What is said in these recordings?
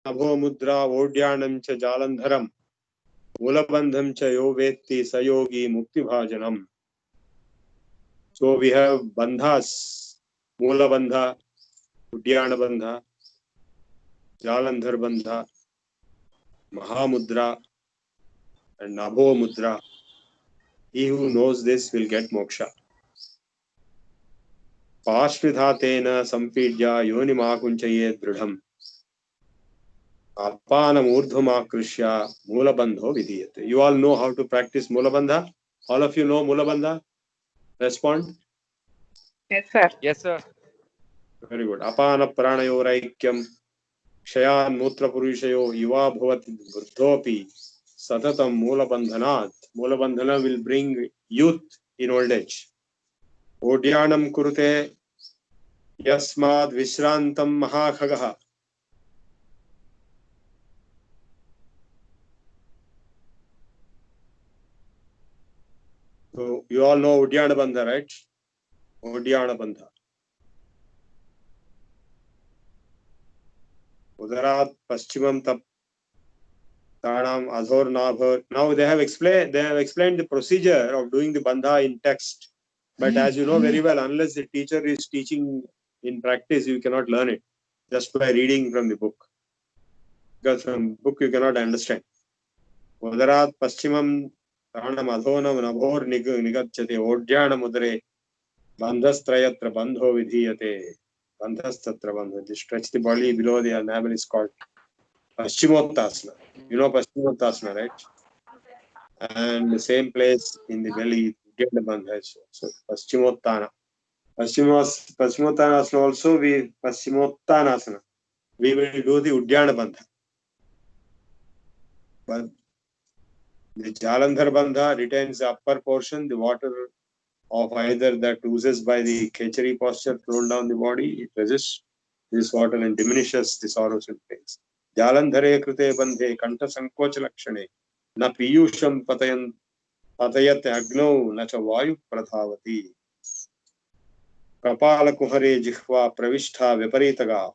नभो मुद्रा ओड्याणं च जालंधरम मूलबंधम च यो वेत्ति स योगी मुक्तिभाजनम. So we have bandhas, Moola bandha, Udyana bandha, Jalandhar bandha, Mahamudra, and Nabho mudra. He who knows this will get moksha. Pashvidhatena sampidya yonimakunchaye dridham. Apana murdhumakrishya Moola bandho vidiyate. You all know how to practice Moola bandha? All of you know Moola bandha? Respond. Yes, sir. Yes, sir. Very good. Apana pranayoraikyam Kshayan mutra purushayo yuva bhavati buddhopi satatam moola bandhanat. Moola bandhana will bring youth in old age. Odyanam kurute yasmad vishrantam mahakhagaha. So you all know Udyana bandha, right? Udyana bandha. Udarat paschimam tap tanam adhor nabhar. Now they have explained the procedure of doing the bandha in text. But as you know very well, unless the teacher is teaching in practice, you cannot learn it just by reading from the book. Because from book you cannot understand. Udarat paschimam tanam adhonam nabhor nigachyate odyana mudre bandhastrayatra bandho vidhiyate. Bandhastatra bandho. They stretch the body below the navel is called Paschimottasana. You know Paschimottasana, right? And the same place in the belly, get the bandha. So Paschimottana. Paschimottanasana also we Paschimottanasana. We will do the Udyana bandha. But the Jalandhar bandha retains the upper portion, the water of either that oozes by the Khechari posture thrown down the body, it resists this water and diminishes the sorrows and pains. Jalandhare krute bandhe kanta sankocha lakshane na piyusham patayat agno na cha vayu pradhavati. Kapala kuhare jihva pravishtha viparitaga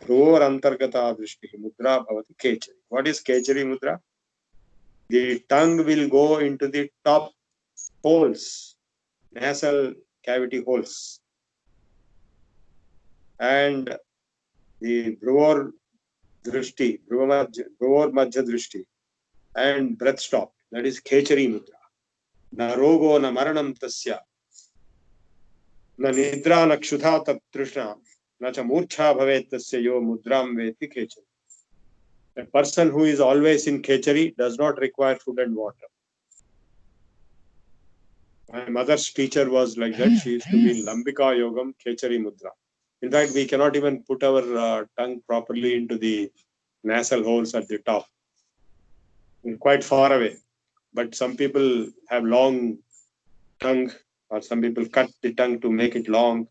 dhruvar antargata drishti mudra bhavati Khechari. What is Khechari mudra? The tongue will go into the top holes, nasal cavity holes, and the Bhruvar Drishti, Bhruvar Madhya Drishti, and breath stop. That is Khechari mudra. Na rogo na maranam tasya, na nidra na kshudha tat trishna, na cha murcha bhavet tasya yo mudram veti Khechari. A person who is always in Khechari does not require food and water. My mother's teacher was like that. She used to be in Lambika Yogam Khechari mudra. In fact, we cannot even put our tongue properly into the nasal holes at the top. We're quite far away. But some people have long tongue, or some people cut the tongue to make it long,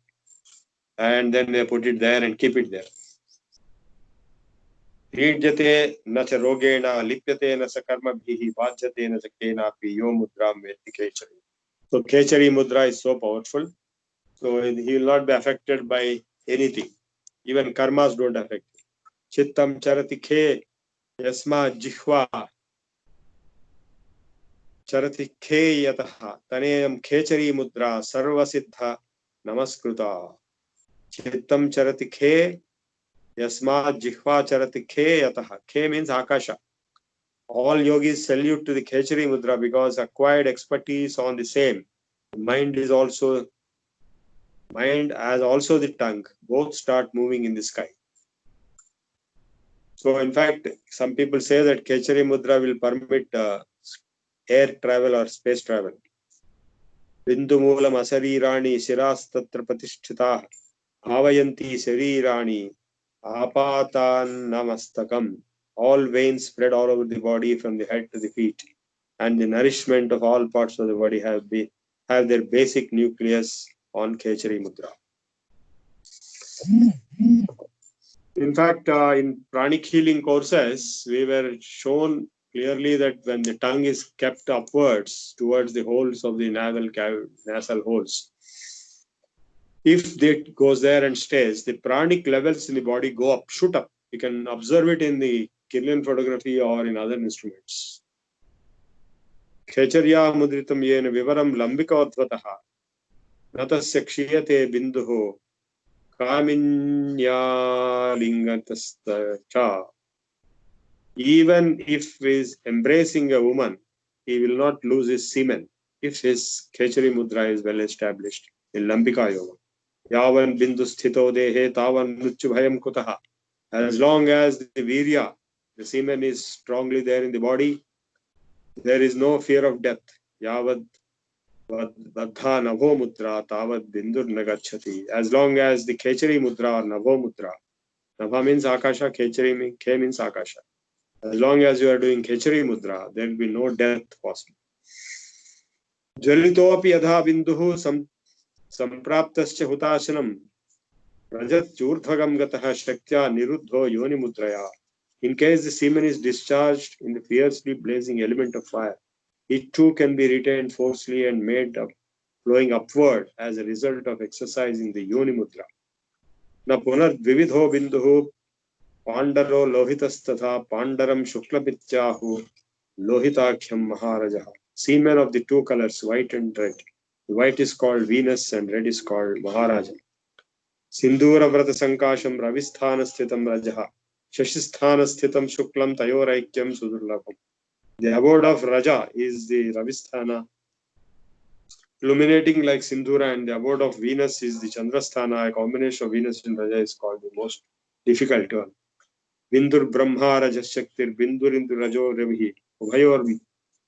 and then they put it there and keep it there. Rijyate na cha rogena lipyate na sa karma bhihi vajyate na cha kenapi yo mudram veti Khechari. So Khechari mudra is so powerful. So he will not be affected by anything. Even karmas don't affect him. Chittam charati khe yasma jihva charati khe yataha taneyam Khechari mudra sarvasiddha namaskruta. Chittam charati khe yasma jihva charati khe yataha. Khe means akasha. All yogis salute to the Khechari mudra because acquired expertise on the same. Mind as also the tongue. Both start moving in the sky. So in fact, some people say that Khechari mudra will permit air travel or space travel. Bindu moolam asarirani shiras tatra pratishtita avayanti sarirani apatan namastakam. All veins spread all over the body from the head to the feet, and the nourishment of all parts of the body have their basic nucleus on Khechari mudra. In fact, in pranic healing courses, we were shown clearly that when the tongue is kept upwards towards the holes of the nasal holes, if it goes there and stays, the pranic levels in the body go up, shoot up. You can observe it in the Kirlian photography or in other instruments. Khecharya mudritam yena vivaram lambikoddvataha natasya kshiyate binduho kaminyalingatastha. Even if he is embracing a woman, he will not lose his semen if his Khechari mudra is well established in Lambika Yoga. Yavan bindu sthito dehe tavan mrityu bhayam kutaha. As long as the virya, the semen is strongly there in the body, there is no fear of death. Yavad Baddha Navo Mudra Tavad Bindur Nagachati. As long as the Khechari Mudra or Navo Mudra, Nava means Akasha, Khechari Khe means Akasha. As long as you are doing Khechari Mudra, there will be no death possible. Jalitopi Adha Binduhu Sampraptascha Hutashanam Rajat Urdhvagam Gataha Shaktya Niruddho Yoni Mudraya. In case the semen is discharged in the fiercely blazing element of fire, it too can be retained forcefully and made up, flowing upward as a result of exercising the Yoni Mudra. Na punar vividho binduhu pandaro lohitastatha pandaram shuklapityahu lohitakhyam maharajaha. Semen of the two colors, white and red. The white is called Venus and red is called Maharaja. Sindhura vrata sankasham ravisthana sthitam rajaha. Shashisthana sthitam shuklam tayoraikyam sudurlabham. The abode of Raja is the Ravisthana, illuminating like Sindhura, and the abode of Venus is the Chandrasthana. A combination of Venus and Raja is called the most difficult one. Bindur Brahma Raja Shaktir Bindur Indu Rajo Ravihi Ubhayor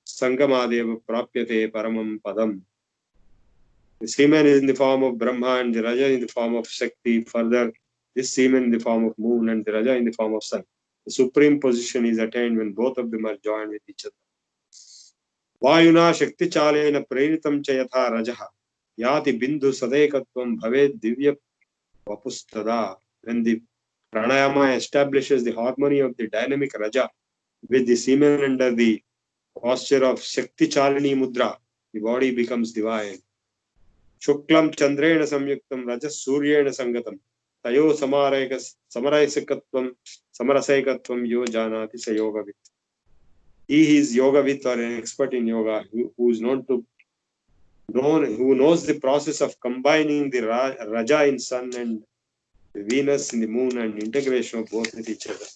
Sangamadeva Prapyate Paramam Padam. The semen is in the form of Brahma and the Raja in the form of Shakti. Further, this semen in the form of moon and the Raja in the form of sun. The supreme position is attained when both of them are joined with each other. Vayuna Shakti Chalena Preritam Chayatha Rajaha Yati Bindu Sadekatvam Bhaved Divya Vapustada. When the pranayama establishes the harmony of the dynamic Raja with the semen under the posture of Shakti Chalini Mudra, the body becomes divine. Shuklam Chandrena Samyuktam Rajas Suryena Sangatam Tayo Samarasaikatvam Yo Janati Sayogavit. He is Yogavit or an expert in yoga who knows the process of combining the Raja in sun and the Venus in the moon and integration of both with each other.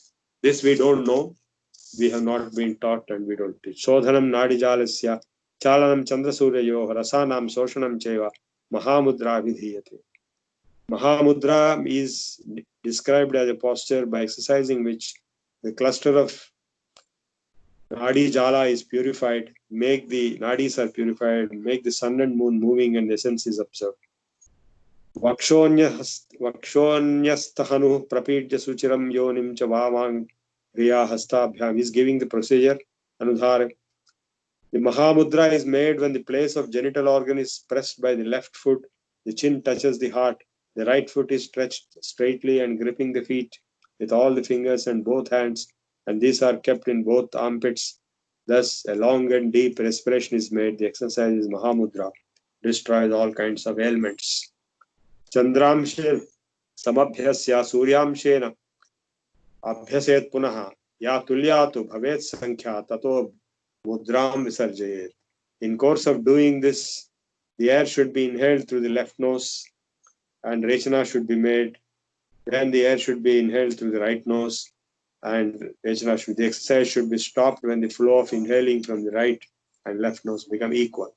This we don't know. We have not been taught and we don't teach. Shodhanam Nadijalasya Chalanam Chandrasuryayo Rasanam Soshanam Cheva Mahamudra Vidhiyate. Mahamudra is described as a posture by exercising which the cluster of Nadi Jala is purified, make the Nadis are purified, make the sun and moon moving and essence is observed. Vakshonyastahanu prapidya suchiram yonim cha vamang riya hastabhyam is giving the procedure. Anudhara. The Mahamudra is made when the place of genital organ is pressed by the left foot, the chin touches the heart, the right foot is stretched straightly and gripping the feet with all the fingers and both hands, and these are kept in both armpits. Thus, a long and deep respiration is made. The exercise is Mahamudra, destroys all kinds of ailments. Chandramshe samabhyasya suryamshena abhyaset punaha ya tulyatu bhavet sankhya tato mudram visarjayet. In course of doing this, the air should be inhaled through the left nose and Rechana should be made. Then the air should be inhaled through the right nose and the exercise should be stopped when the flow of inhaling from the right and left nose become equal.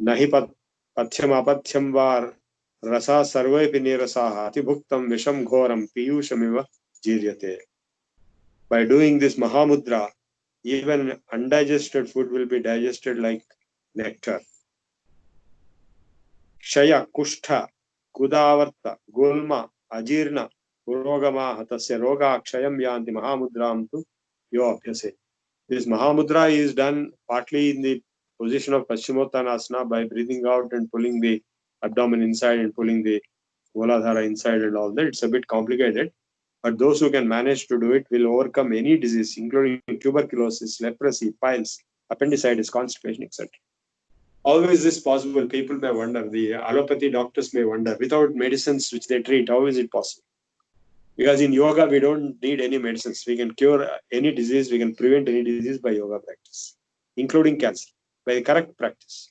Nahi pathyam apathyam var rasa sarvepi nirasaha atibhuktam visham ghoram piyushamiva jiryate. By doing this Mahamudra, even undigested food will be digested like nectar. Kshaya, Kushtha, Kudavarta, Gulma, Ajirna, Purogama, Hatasya Roga, Kshayam Yanti Mahamudram tu Yo Abhyase. This Mahamudra is done partly in the position of Paschimottanasana by breathing out and pulling the abdomen inside and pulling the Muladhara inside and all that. It's a bit complicated, but those who can manage to do it will overcome any disease, including tuberculosis, leprosy, piles, appendicitis, constipation, etc. How is this possible? People may wonder. The allopathy doctors may wonder. Without medicines which they treat, how is it possible? Because in yoga, we don't need any medicines. We can cure any disease, we can prevent any disease by yoga practice, including cancer, by the correct practice.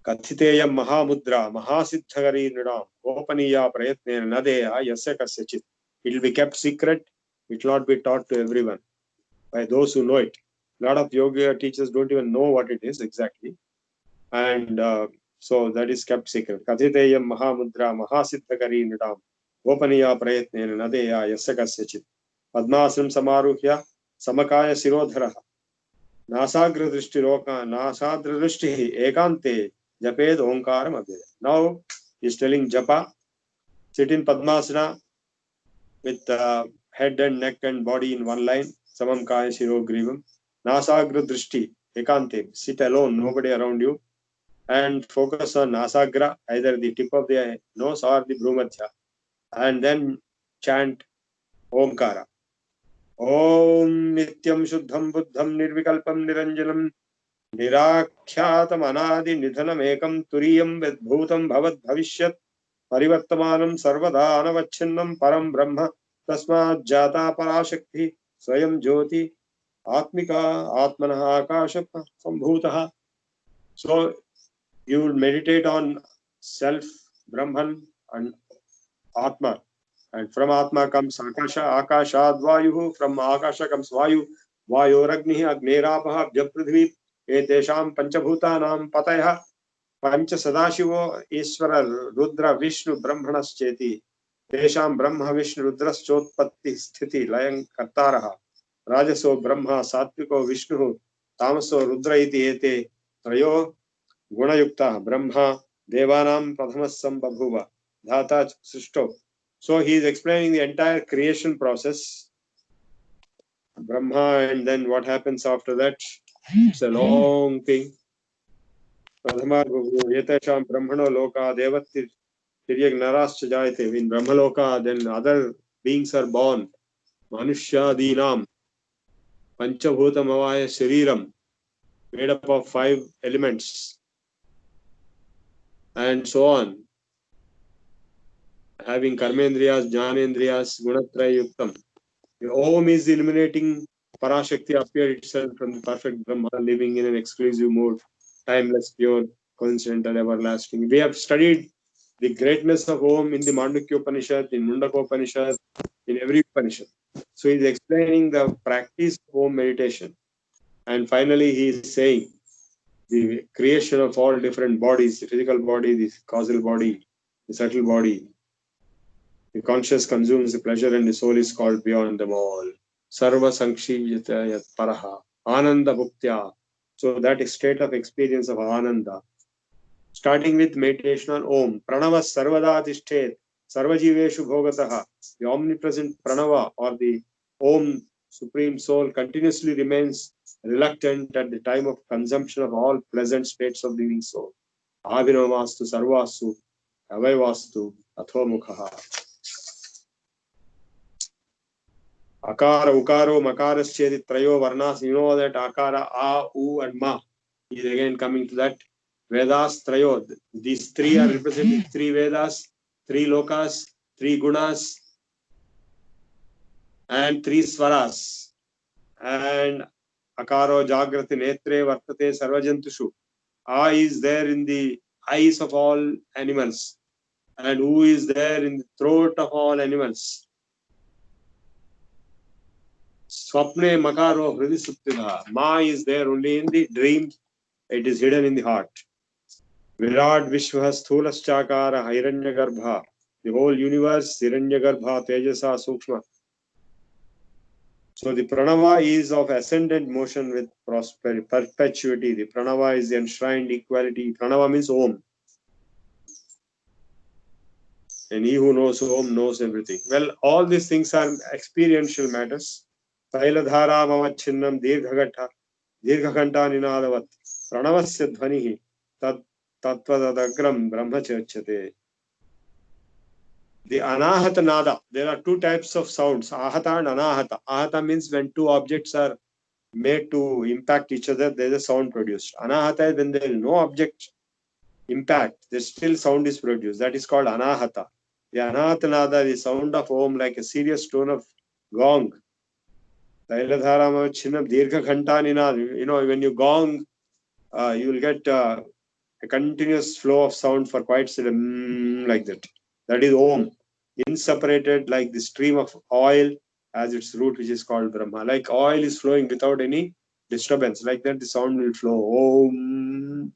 Kathiteyam Mahamudra, Mahasiddhagari Nidam, Gopaniya Prayatnena Nadeya Yasya Kasyachit. It will be kept secret, it will not be taught to everyone by those who know it. A lot of yoga teachers don't even know what it is exactly. And so that is kept secret. Kathiteyam Mahamudra, Mahasiddhagari Nidam, Gopaniya Prayatnena Nadeya Yasya Kasyachit. Padmasam Samaruhya, Samakaya Sirodhara, Nasagra Drishti Ekante, Japed Omkaram Abhyaya. Now he's telling Japa, sit in Padmasana with head and neck and body in one line, Samam Kaya Shiro Grivam. Nasagra Drishti Ekante, sit alone, nobody around you, and focus on Nasagra, either the tip of the nose or the Bhrumadhya, and then chant Omkara. Om Nityam Shuddham Buddham Nirvikalpam Niranjanam Nirakhyātam Anādi Nidhanam Ekam Turiyam Vedbhutam Bhavad Bhavishyat Parivartamanam Sarvada Anavacchinnam Param Brahma Tasmāt Jata Parashakti Swayam Jyoti Atmika Atmanaha Akasha Sambhutaha. So you will meditate on self, Brahman and Atma. And from Atma comes Akasha, Akashad Vayuhu, from Akasha comes Vayu, Vayoragnihi, Agnerapah, Abjaprithvi, Etesham Panchabhutanam Patayah, Pancha Sadashivo, Ishvara, Rudra, Vishnu, Brahmanas Cheti, Tesham Brahma, Vishnu, Rudras Chotpatti, Sthiti, Layang Kartaraha, Rajaso, Brahma, Satviko, Vishnu, Tamaso, Rudra iti ete, Trayo, Gunayukta, Brahma, Devanam, Pradhamasam Babhuva, Dhata, Srishto. So he is explaining the entire creation process, Brahma, and then what happens after that. It's a long thing. Pradhama Yetasham Brahmano Loka Devati Tiryag Narascha Jayate. In Brahma Loka, then other beings are born. Manushya Dinam Panchabhutam Avaya Shariram, made up of 5 elements, and so on. Having Karmendriyas, Jnanendriyas, Gunatraya Yuktam. The Om is illuminating Parashakti appeared itself from the perfect Brahma, living in an exclusive mode, timeless, pure, coincidental, everlasting. We have studied the greatness of Om in the Mandukya Upanishad, in Mundaka Upanishad, in every Upanishad. So he is explaining the practice of Om meditation. And finally, he is saying the creation of all different bodies, the physical body, the causal body, the subtle body. The conscious consumes the pleasure and the soul is called beyond them all. Sarva Sankshivjata Yat Paraha. Ananda Bhuktya. So that is state of experience of Ananda. Starting with meditation on Om. Pranava Sarvada Tishtet. Sarvajiveshu Bhogataha. The omnipresent Pranava or the Om, Supreme Soul, continuously remains reluctant at the time of consumption of all pleasant states of living soul. Abhinavastu Sarvasu Avayvastu Athomukhaha. Akara, Ukaro, Makaras, Chedi, Trayo, Varnas. You know that Akara, A, U, and Ma is again coming to that. Vedas, Trayo. These 3 are representing 3 Vedas, 3 Lokas, 3 Gunas, and 3 Swaras. And Akaro, Jagrati, Netre, Vartate, Sarvajantushu. A is there in the eyes of all animals, and U is there in the throat of all animals. Swapne Makaro Hridi Suptidha. Ma is there only in the dream. It is hidden in the heart. Virat Vishwa Sthulas-chakara Hiranyagarbha. The whole universe, Hiranyagarbha, Tejasa, Sukshma. So the Pranava is of ascendant motion with prosperity, perpetuity. The Pranava is the enshrined equality. Pranava means Om. And he who knows Om knows everything. Well, all these things are experiential matters. Tailadhara Mamachinnam Dirghagata Dirghakanta Ninadavat Pranavasya Dhvanihi Tat Tatvadagram Brahmachachate. The Anahata Nada. There are 2 types of sounds, Ahata and Anahata. Ahata means when 2 objects are made to impact each other, there is a sound produced. Anahata is when there is no object impact, there still sound is produced. That is called Anahata. The Anathanada, the sound of Om, like a serious tone of gong. Tailadharama Chinna Dirgha Ghantanina. You know, when you gong, you will get a continuous flow of sound for quite like that. That is Om. Inseparated, like the stream of oil as its root, which is called Brahma. Like oil is flowing without any disturbance. Like that, the sound will flow. Om.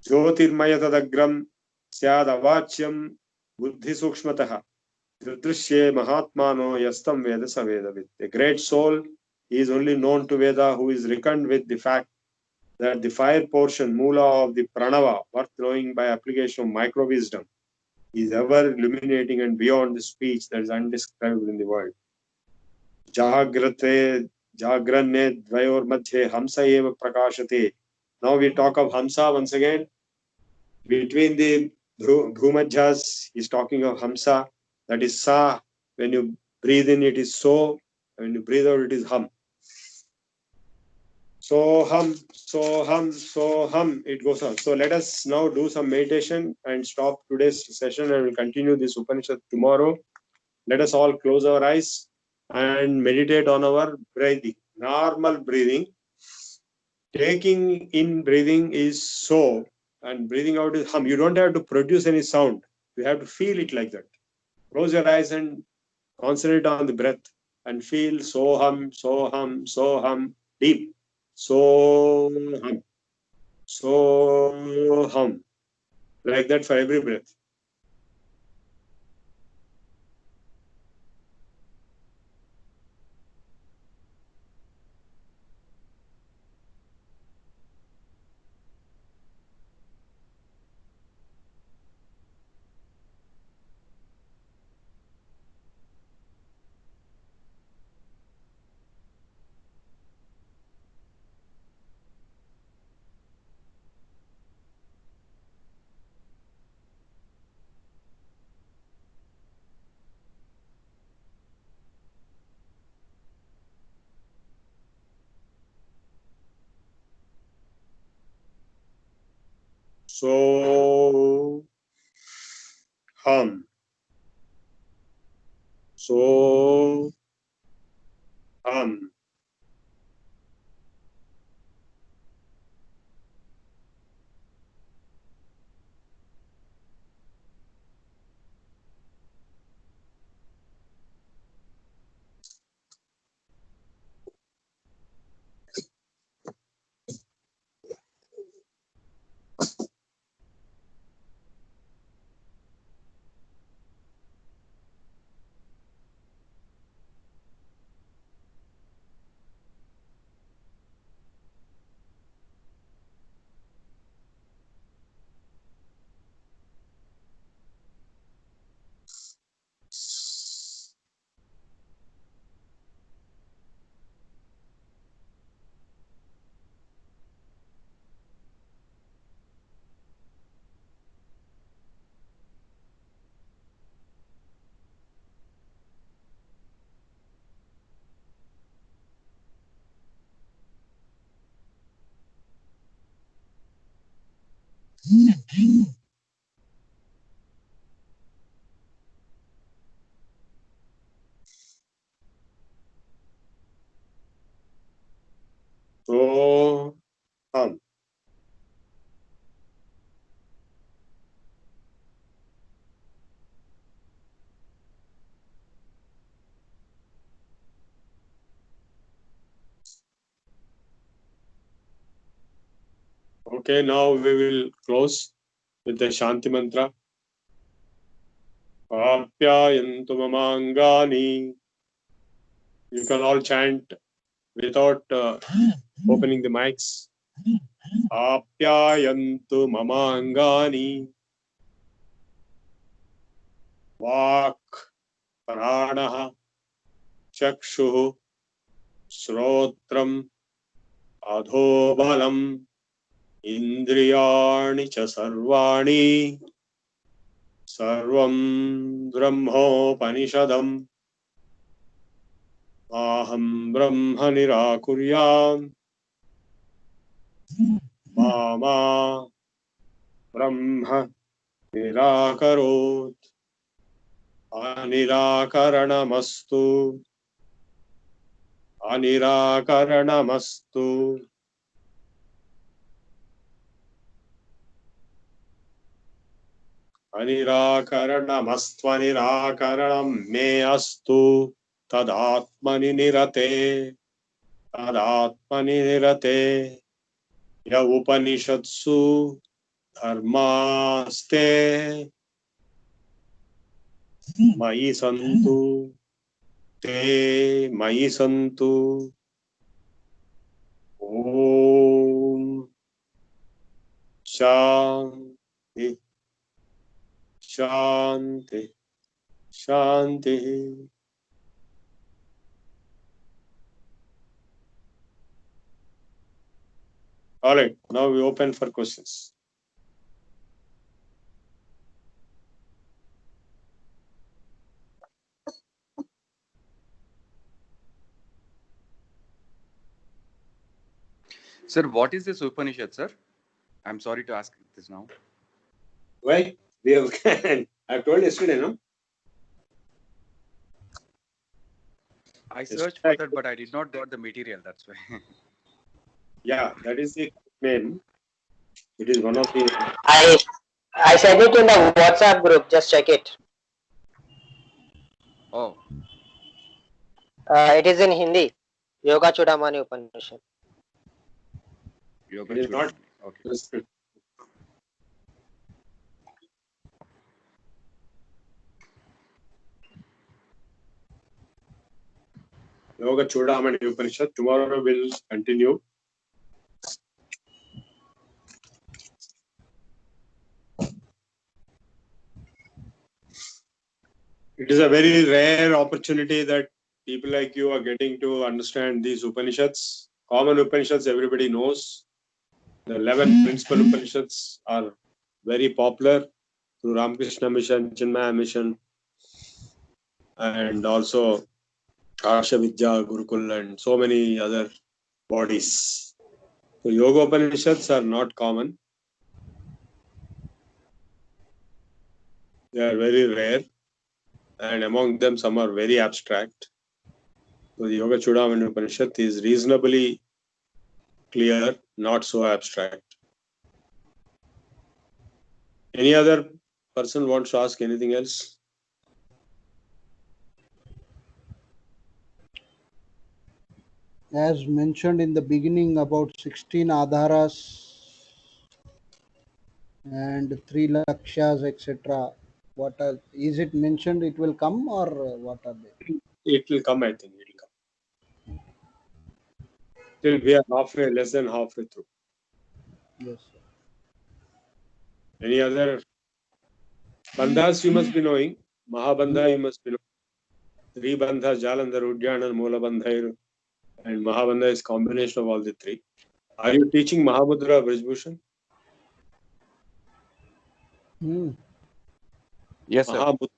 Jyotirmaya tadagram syad avachyam buddhi sukshmatah. Drisye Mahatmano Yastam Veda Savedavit. A great soul is only known to Veda who is reckoned with the fact that the fire portion, Mula of the Pranava, worth knowing by application of micro wisdom, is ever illuminating and beyond the speech that is undescribable in the world. Jagrate, Jagrane Dvayor Madhye Hamsa Eva Prakashate. Now we talk of Hamsa once again. Between the Bhumajhas, he's talking of Hamsa, that is Sa. When you breathe in, it is So. When you breathe out, it is Hum. So hum, so hum, so hum, it goes on. So let us now do some meditation and stop today's session, and we'll continue this Upanishad tomorrow. Let us all close our eyes and meditate on our breathing. Normal breathing. Taking in breathing is So, and breathing out is Hum. You don't have to produce any sound. You have to feel it like that. Close your eyes and concentrate on the breath and feel So hum, so hum, so hum, deep. So hum, so hum, like that for every breath. So hum, so hum. So hum. Okay, now we will close with the Shanti mantra. Apyayantu mamangani. You can all chant without opening the mics. Apyayantu mamangani. Vak, pranaha, chakshuh, श्रोत्रम् अधोबलम् इन्द्रियाणि च सर्वाणि सर्वं ब्रह्मोपनिषदम् अहं ब्रह्म निराकुर्याम् मा ब्रह्म निराकरोत् अनिराकरणमस्तु अनिराकरणमस्तु अनिराकरणमस्त्वनिराकरणं मे अस्तु तदात्मनि निरते य उपनिषत्सु धर्मास्ते मयि सन्तु ते मयि सन्तु ॐ शान्ति शान्ति शान्तिः. All right, now we open for questions. Sir, what is this Upanishad, sir? I'm sorry to ask this now. Why? We have, I told yesterday, no? I searched for that, but I did not got the material. That's why. Yeah, that is the name. It is one of the. I sent it in the WhatsApp group. Just check it. Oh, It is in Hindi. Yoga Chudamani Upanishad. Yoga It is not. Okay. Yoga Chudamani Upanishad. Tomorrow we'll continue. It is a very rare opportunity that people like you are getting to understand these Upanishads. Common Upanishads everybody knows. The 11 principal Upanishads are very popular through Ramakrishna Mission, Chinmaya Mission, and also Asha Vidya, Gurukul, and so many other bodies. So Yoga Upanishads are not common. They are very rare, and among them some are very abstract. So the Yoga Chudamani Upanishad is reasonably clear, not so abstract. Any other person wants to ask anything else? As mentioned in the beginning about 16 adharas and 3 lakshyas, etc. What are, is it mentioned it will come, or what are they? It will come, I think. It will come. Till we are halfway, less than halfway through. Yes, sir. Any other bandhas you must be knowing? Mahabandha you must be knowing. Three bandhas, Jalandhar, Udyanan, Moola Bandhair, and Mahabandha is combination of all the three. Are you teaching Mahamudra, Brijbhushan? Yes, sir. Mahamudra,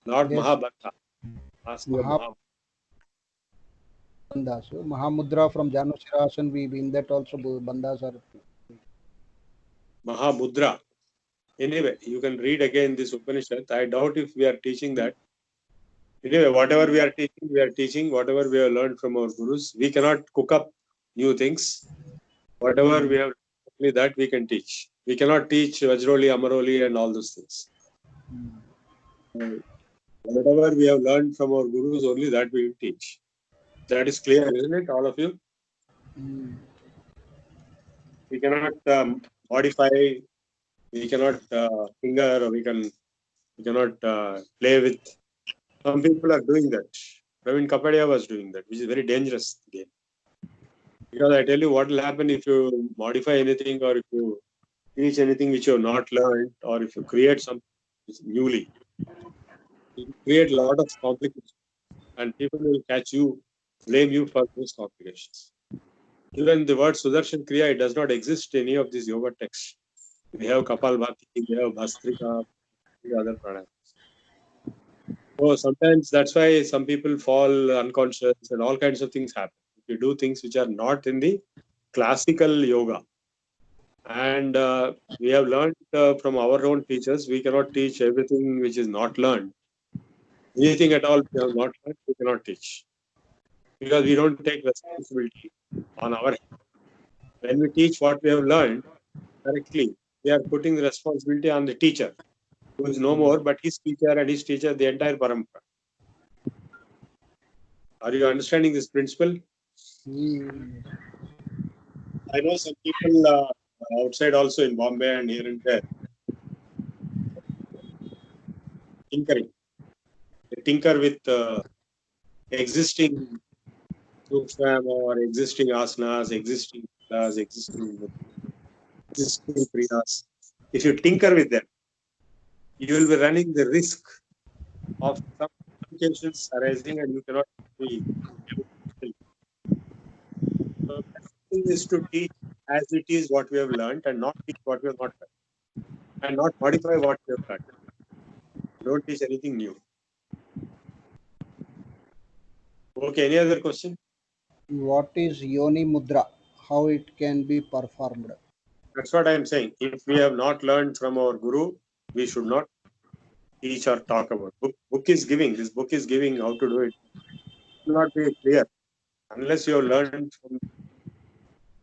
not Yes. Mahabandha. Ask your Mahabandha. So Mahamudra from Janu Shirasan, we in that also bandhas are. Mahamudra. Anyway, you can read again this Upanishad. I doubt if we are teaching that. Anyway, whatever we are teaching whatever we have learned from our gurus. We cannot cook up new things. Whatever we have, only that we can teach. We cannot teach Vajroli, Amaroli, and all those things. Whatever we have learned from our gurus, only that we will teach. That is clear, isn't it, all of you? We cannot modify, we cannot finger, or we cannot play with. Some people are doing that. Praveen Kapadia was doing that, which is very dangerous game. Because I tell you what will happen if you modify anything, or if you teach anything which you have not learned, or if you create something newly. You create a lot of complications, and people will catch you, blame you for those complications. Even the word Sudarshan Kriya, it does not exist in any of these yoga texts. We have Kapalbhati, we have Bhastrika, other pranayams. So sometimes that's why some people fall unconscious and all kinds of things happen. If you do things which are not in the classical yoga, And we have learned from our own teachers. We cannot teach everything which is not learned. Anything at all we have not learned, we cannot teach. Because we don't take responsibility on our head. When we teach what we have learned correctly, we are putting the responsibility on the teacher, who is no more but his teacher and his teacher, the entire parampara. Are you understanding this principle? Hmm. I know some people outside also in Bombay and here and there tinkering. They tinker with existing suksham or existing asanas, existing pujas, existing kriyas. If you tinker with them, you will be running the risk of some complications arising and you cannot be able to. So, best thing is to teach as it is what we have learned and not teach what we have not learned and not modify what we have learned. Don't teach anything new. Okay, any other question? What is Yoni Mudra? How it can be performed? That's what I am saying. If we have not learned from our guru, we should not teach or talk about. Book is giving. This book is giving how to do it. It will not be clear. Unless you have learned from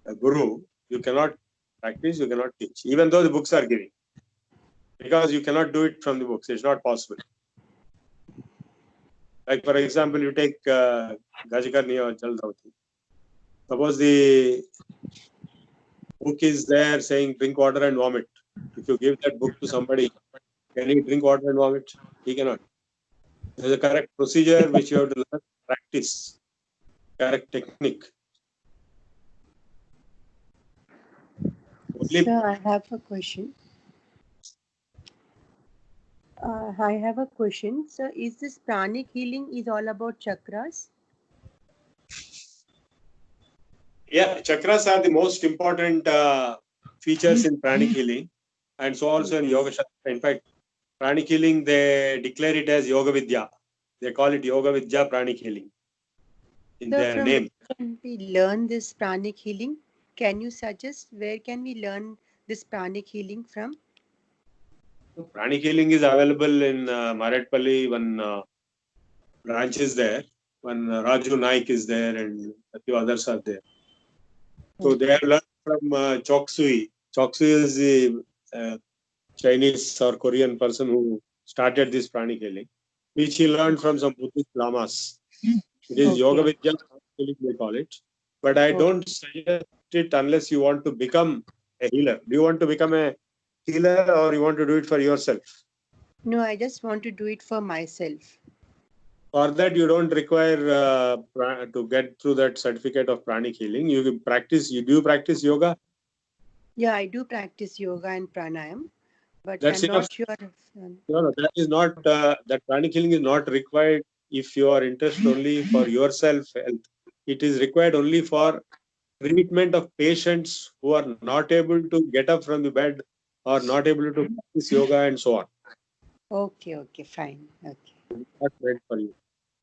a guru, you cannot practice, you cannot teach. Even though the books are giving. Because you cannot do it from the books. It's not possible. Like for example, you take Gajikarni or Jaldavati. Suppose the book is there saying drink water and vomit. If you give that book to somebody, can he drink water and vomit? He cannot. There's a correct procedure which you have to learn, practice, correct technique. Only Sir, I have a question. I have a question. Sir, is this pranic healing is all about chakras? yeah, chakras are the most important features in pranic healing, and so also in yoga shastra. In fact, pranic healing they declare it as yoga vidya. They call it yoga vidya pranic healing in Sir, their from name. where can we learn this pranic healing? Can you suggest where can we learn this pranic healing from? Pranic healing is available in Maratpalli. One branch is there. One Raju Naik is there, and a few others are there. So they have learned from Choksui. Choksui is the Chinese or Korean person who started this pranic healing, which he learned from some Buddhist lamas. It is Okay. Yoga Vidya, they call it. But I don't suggest it unless you want to become a healer. Do you want to become a healer or you want to do it for yourself? No, I just want to do it for myself. For that, you don't require to get through that certificate of pranic healing. You can practice. You do practice yoga. Yeah, I do practice yoga and pranayam, but That's I'm enough. not sure. No, that is not. That pranic healing is not required if you are interested only for yourself health. It is required only for treatment of patients who are not able to get up from the bed or not able to practice yoga and so on. Okay, fine. Okay, Not meant for you.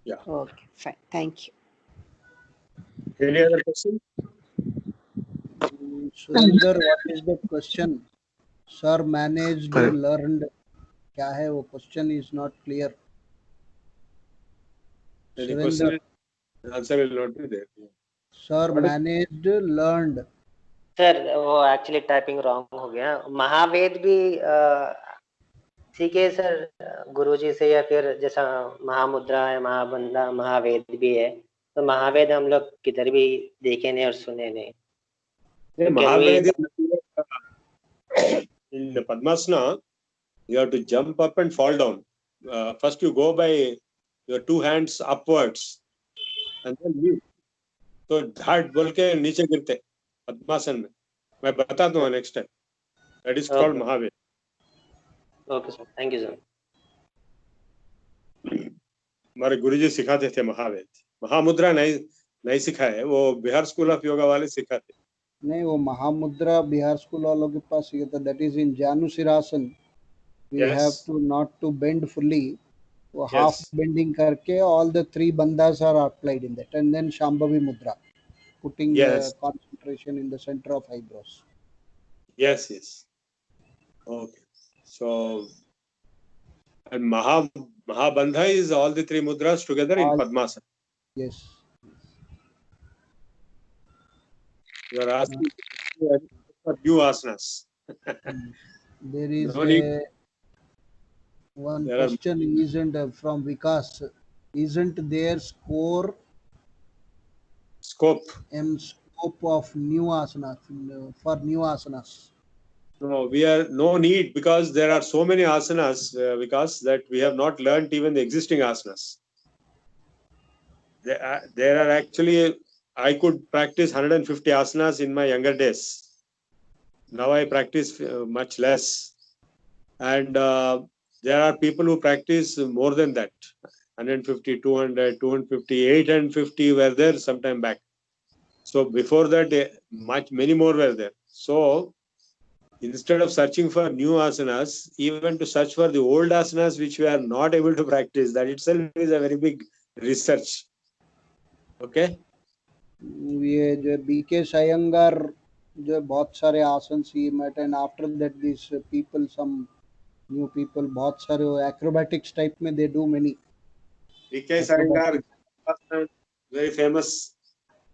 Yeah. okay, fine. Thank you. Any other question? Surinder, what is the question? Sir, managed, learned. क्या है वो? Question is not clear. Any Surinder, question? The answer will not be there. sir, What is- managed, learned. Sir वो actually typing wrong हो गया. महावेद भी सीखे sir गुरुजी से, या फिर जैसा महामुद्रा है, महाबंधा, महावेद भी है, तो महावेद हम लोग किधर भी देखे नहीं और सुने नहीं. Mahaved in the Padmasana, you have to jump up and fall down. First, you go by your two hands upwards and then move. तो झाट बोल के नीचे गिरते पद्मासन में. मैं बताता हूँ next time. That is called Mahaved. Okay sir, thank you sir. हमारे गुरुजी सिखाते थे महावेद. महामुद्रा नहीं सिखाए, वो बिहार स्कूल ऑफ योगा वाले सिखाते. नहीं, वो महामुद्रा बिहार स्कूल वालों के पास ये था. That is in Janusirasana. We have to not to bend fully. वो हाफ बेंडिंग करके all the three bandhas are applied in that, and then Shambhavi mudra, putting concentration in the center of eyebrows. Yes, yes. Okay. So, and Mahabandha is all the three mudras together in All- Padmasana. Yes. You are asking for new asanas. There is No need. one There are question isn't from Vikas. Isn't there scope scope. of new asanas for new asanas? No, we are no need because there are so many asanas, because that we have not learnt even the existing asanas. There are actually, I could practice 150 asanas in my younger days. Now I practice much less. And there are people who practice more than that. 150, 200, 250, 850 were there sometime back. So before that, many more were there. So instead of searching for new asanas, even to search for the old asanas which we are not able to practice, that itself is a very big research. Okay? ये जो BK सायंगार जो बहुत सारे आसन ही met and after that these people some new people बहुत सारे acrobatics type में they do many B.K. Sayangar, very famous.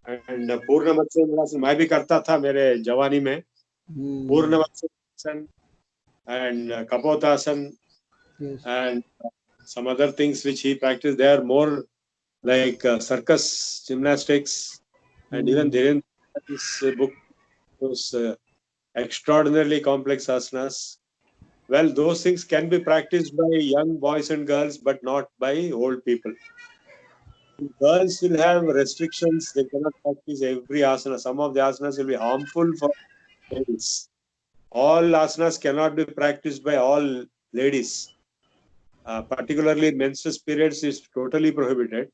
And पूर्ण मत्स्येंद्रासन मैं भी करता था मेरे जवानी में. पूर्ण Matsyendrasana and Kapotasan yes. and some other things which he practiced. They are more like circus gymnastics. And even Dhirendra's book was extraordinarily complex asanas. Well, those things can be practiced by young boys and girls, but not by old people. Girls will have restrictions. They cannot practice every asana. Some of the asanas will be harmful for ladies. All asanas cannot be practiced by all ladies. Particularly menstrual periods is totally prohibited.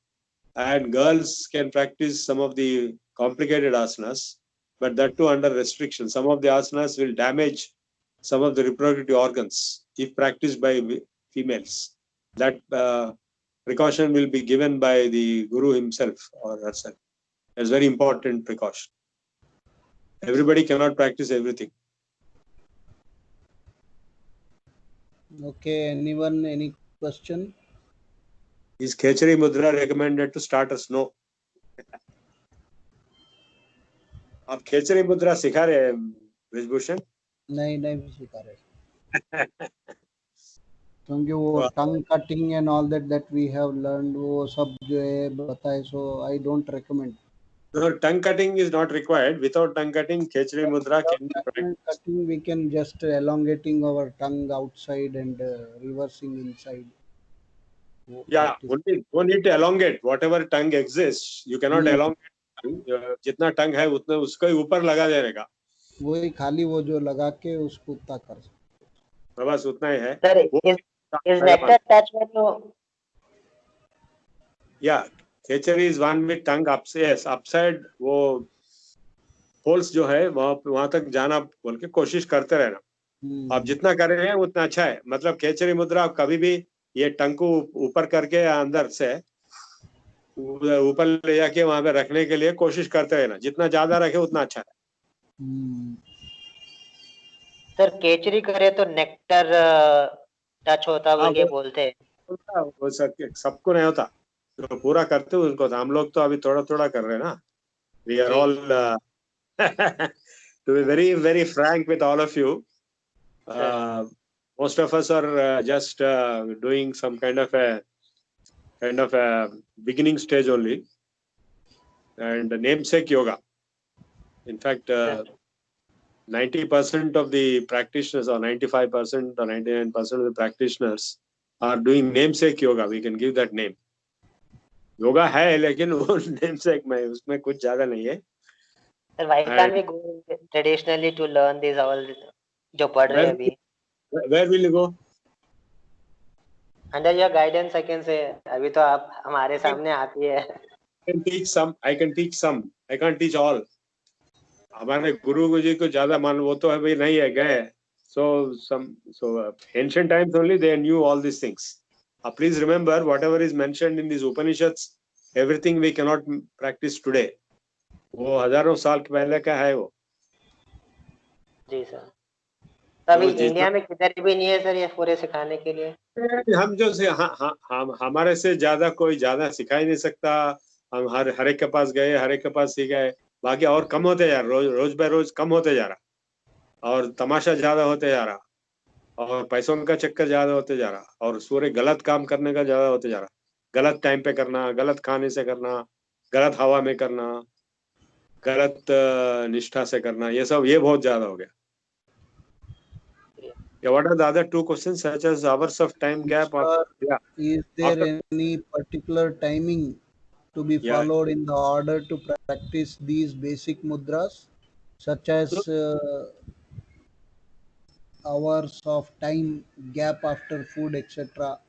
And girls can practice some of the complicated asanas, but that too under restriction. Some of the asanas will damage some of the reproductive organs if practiced by females. That precaution will be given by the guru himself or herself. It's very important precaution. Everybody cannot practice everything. Okay, anyone any question? Is Khechari Mudra recommended to starters? No. आप खेचरी मुद्रा सिखा रहे हैं ब्रिजभूषण? नहीं सिखा रहे क्योंकि वो tongue cutting and all that we have learned वो सब जो है बताए so I don't recommend. No, tongue cutting is not required. Without tongue cutting, Khechari Mudra can be practiced. Cutting, we can just elongating our tongue outside and reversing inside. Yeah, only don't need to elongate. Whatever tongue exists, you cannot elongate. जितना tongue है उतना उसको ही ऊपर लगा देगा. वही खाली वो जो लगा के उसको उतना कर सकते. बस उतना ही है. Sir, is nectar touch when you? Yeah, Khechari is one with tongue upside. Yes, upside वो holes जो है वहाँ तक जाना बोल के कोशिश करते रहना. आप जितना कर रहे हैं उतना अच्छा है. मतलब खेचरी मुद्रा आप कभी भी ये टंग को ऊपर करके अंदर से ऊपर ले जाके वहां पे रखने के लिए कोशिश करते रहना. जितना ज्यादा रखे उतना अच्छा है. सर केचरी करे तो नेक्टर टच होता बोल के बोलते हैं. वो सबको नहीं होता. तो पूरा करते हो उनको. हम लोग तो अभी थोड़ा थोड़ा कर रहे हैं ना. We are all to be very very frank with all of you. Most of us are just doing some kind of a beginning stage only, and namesake yoga. In fact, 90% of the practitioners, or 95% or 99% of the practitioners, are doing namesake yoga. We can give that name. Yoga है लेकिन वो namesake में उसमें कुछ ज्यादा नहीं है. Sir, why can't we go traditionally to learn these all जो पढ़ रहे हैं अभी? Where will you go? Under your guidance, I can say. अभी तो आप हमारे सामने आती है. I can teach some. I can't teach all. हमारे गुरु जी को ज्यादा मान वो तो है भाई नहीं है गए. So ancient times only they knew all these things. Please remember whatever is mentioned in these Upanishads, everything we cannot practice today. वो हजारों साल पहले का है वो. जी सर. तो अभी तो जितना- इंडिया में किधर भी नहीं है सर ये पूरे सिखाने के लिए? हम जो से हम हमारे से ज्यादा कोई ज्यादा सिखा ही नहीं सकता। हम हर एक के पास गए, हर एक के पास सीख गए, बाकी और कम होते जा रहा, रोज बाय रोज कम होते जा रहा, और तमाशा ज्यादा होते जा रहा, और पैसों का चक्कर ज्यादा होते जा रहा, और सूर्य गलत काम करने का ज्यादा होते जा रहा, गलत टाइम पे करना, गलत खाने से करना, गलत हवा में करना, गलत निष्ठा से करना, ये सब ये बहुत ज्यादा हो गया। What are the other two questions, such as hours of time gap? Or, Sir, yeah, is there After- any particular timing to be Yeah. followed in the order to practice these basic mudras, such as hours of time, gap after food, etc.?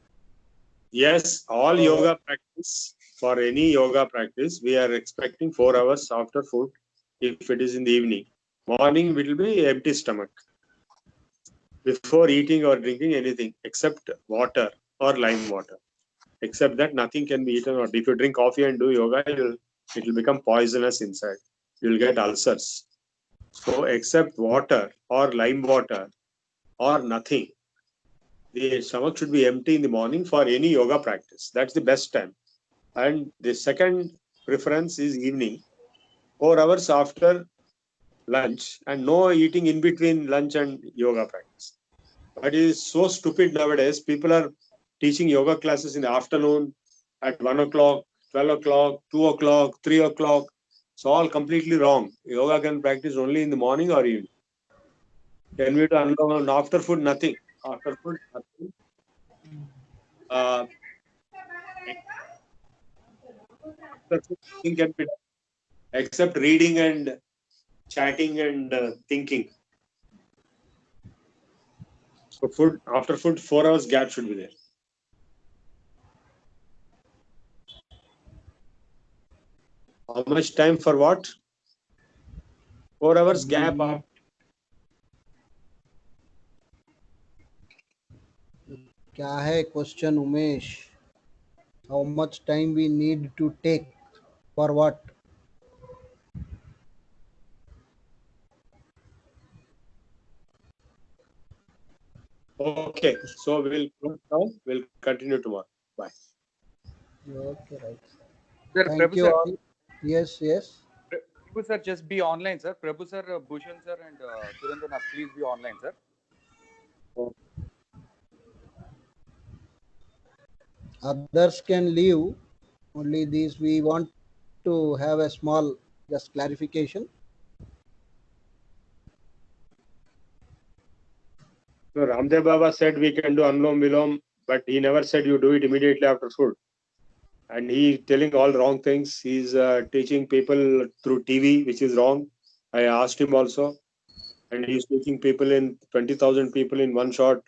yes, all yoga practice, for any yoga practice, we are expecting 4 hours after food. If it is in the evening, morning it will be empty stomach before eating or drinking anything except water or lime water. Except that, nothing can be eaten. Or if you drink coffee and do yoga, it will become poisonous inside. You will get ulcers. So, except water or lime water or nothing, the stomach should be empty in the morning for any yoga practice. That's the best time. And the second preference is evening, 4 hours after lunch, and no eating in between lunch and yoga practice. But it is so stupid nowadays. People are teaching yoga classes in the afternoon at 1 o'clock, 12 o'clock, 2 o'clock, 3 o'clock. It's all completely wrong. Yoga can practice only in the morning or evening. Can we do and after food? Nothing. After food, nothing. After food, nothing can be done except reading and chatting and thinking. So food, after food, 4 hours gap should be there. How much time for what? 4 hours gap. क्या है question, Umesh? How much time we need to take for what? Okay, so we'll close now. We'll continue tomorrow. Bye. Okay, right. Sir, Thank Prabhu you sir, all. Yes, yes. Prabhu sir, just be online, sir. Prabhu sir, Bhushan sir, and Surendra, please be online, sir. Others can leave. Only these we want to have a small just clarification. So Ramdev Baba said we can do Anulom Vilom, but he never said you do it immediately after food. And he telling all wrong things. He's teaching people through TV, which is wrong. I asked him also, and he's teaching people in 20,000 people in one shot